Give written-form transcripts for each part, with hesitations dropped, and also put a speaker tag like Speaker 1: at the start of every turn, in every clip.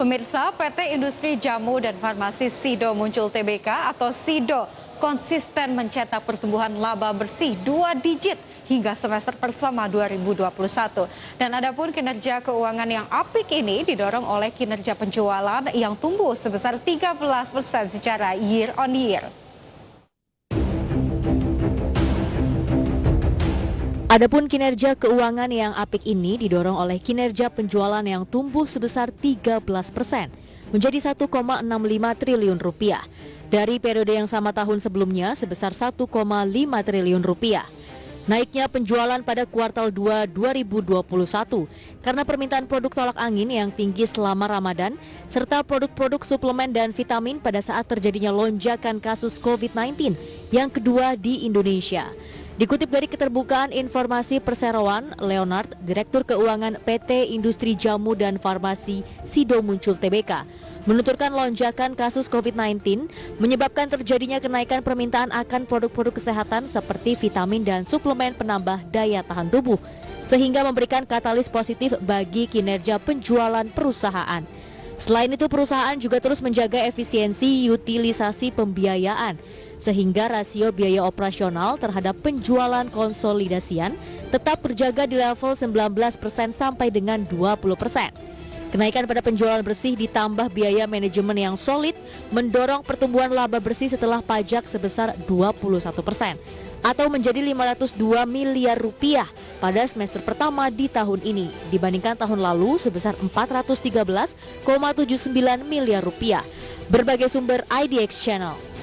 Speaker 1: Pemirsa, PT Industri Jamu dan Farmasi Sido Muncul Tbk atau Sido konsisten mencetak pertumbuhan laba bersih 2 digit hingga semester pertama 2021. Dan adapun kinerja keuangan yang apik ini didorong oleh kinerja penjualan yang tumbuh sebesar 13% secara year on year.
Speaker 2: Adapun kinerja keuangan yang apik ini didorong oleh kinerja penjualan yang tumbuh sebesar 13% menjadi 1,65 triliun rupiah dari periode yang sama tahun sebelumnya sebesar 1,5 triliun rupiah. Naiknya penjualan pada kuartal 2 2021 karena permintaan produk tolak angin yang tinggi selama Ramadan serta produk-produk suplemen dan vitamin pada saat terjadinya lonjakan kasus COVID-19 yang kedua di Indonesia. Dikutip dari Keterbukaan Informasi Perseroan, Leonard, Direktur Keuangan PT Industri Jamu dan Farmasi Sido Muncul Tbk, menuturkan lonjakan kasus COVID-19 menyebabkan terjadinya kenaikan permintaan akan produk-produk kesehatan seperti vitamin dan suplemen penambah daya tahan tubuh, sehingga memberikan katalis positif bagi kinerja penjualan perusahaan. Selain itu, perusahaan juga terus menjaga efisiensi utilisasi pembiayaan, sehingga rasio biaya operasional terhadap penjualan konsolidasian tetap terjaga di level 19% sampai dengan 20%. Kenaikan pada penjualan bersih ditambah biaya manajemen yang solid mendorong pertumbuhan laba bersih setelah pajak sebesar 21% atau menjadi 502 miliar rupiah pada semester pertama di tahun ini dibandingkan tahun lalu sebesar 413,79 miliar rupiah. Berbagai sumber IDX Channel.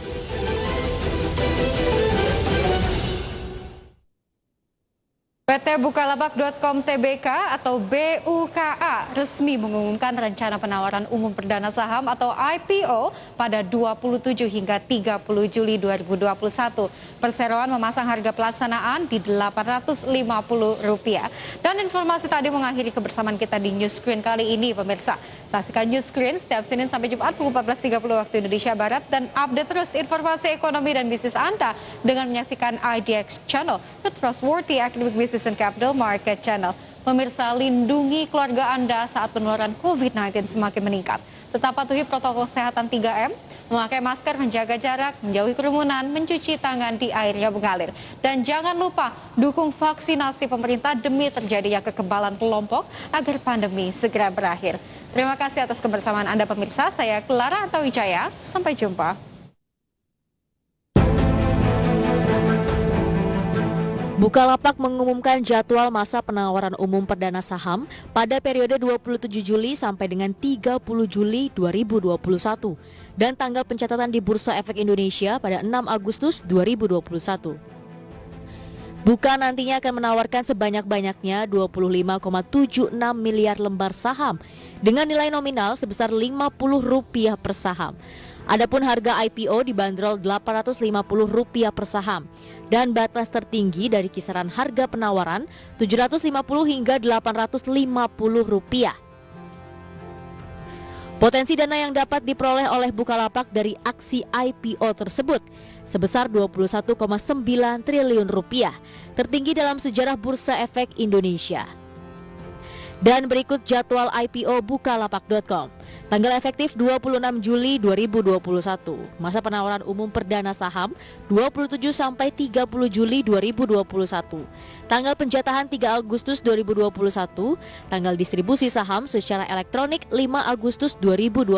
Speaker 1: PT Bukalapak.com Tbk atau BUKA resmi mengumumkan rencana penawaran umum perdana saham atau IPO pada 27 hingga 30 Juli 2021. Perseroan memasang harga pelaksanaan di Rp850. Dan informasi tadi mengakhiri kebersamaan kita di News Screen kali ini, pemirsa. Saksikan News Screen setiap Senin sampai Jumat pukul 14.30 waktu Indonesia Barat dan update terus informasi ekonomi dan bisnis Anda dengan menyaksikan IDX Channel, the trustworthy academic business and capital market channel. Pemirsa, lindungi keluarga Anda saat penularan COVID-19 semakin meningkat. Tetap patuhi protokol kesehatan 3M, memakai masker, menjaga jarak, menjauhi kerumunan, mencuci tangan di air yang mengalir. Dan jangan lupa dukung vaksinasi pemerintah demi terjadinya kekebalan kelompok agar pandemi segera berakhir. Terima kasih atas kebersamaan Anda, pemirsa. Saya Clara Antawijaya. Sampai jumpa.
Speaker 2: Bukalapak mengumumkan jadwal masa penawaran umum perdana saham pada periode 27 Juli sampai dengan 30 Juli 2021 dan tanggal pencatatan di Bursa Efek Indonesia pada 6 Agustus 2021. Buka nantinya akan menawarkan sebanyak-banyaknya 25,76 miliar lembar saham dengan nilai nominal sebesar Rp50 per saham. Adapun harga IPO dibanderol Rp850 per saham dan batas tertinggi dari kisaran harga penawaran Rp750 hingga Rp850. Potensi dana yang dapat diperoleh oleh Bukalapak dari aksi IPO tersebut sebesar Rp21,9 triliun, tertinggi dalam sejarah Bursa Efek Indonesia. Dan berikut jadwal IPO Bukalapak.com. Tanggal efektif 26 Juli 2021. Masa penawaran umum perdana saham 27 sampai 30 Juli 2021. Tanggal penjatahan 3 Agustus 2021. Tanggal distribusi saham secara elektronik 5 Agustus 2021.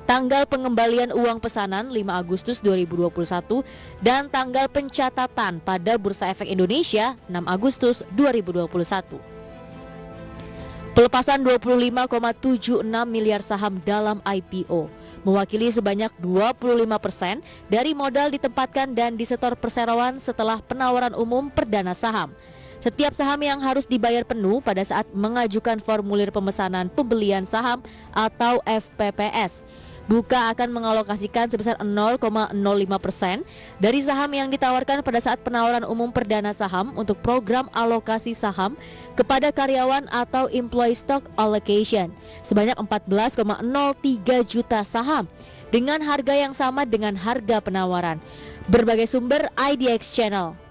Speaker 2: Tanggal pengembalian uang pesanan 5 Agustus 2021 dan tanggal pencatatan pada Bursa Efek Indonesia 6 Agustus 2021. Pelepasan 25,76 miliar saham dalam IPO mewakili sebanyak 25% dari modal ditempatkan dan disetor perseroan setelah penawaran umum perdana saham. Setiap saham yang harus dibayar penuh pada saat mengajukan formulir pemesanan pembelian saham atau FPPS. Buka akan mengalokasikan sebesar 0,05% dari saham yang ditawarkan pada saat penawaran umum perdana saham untuk program alokasi saham kepada karyawan atau employee stock allocation sebanyak 14,03 juta saham dengan harga yang sama dengan harga penawaran. Berbagai sumber IDX Channel.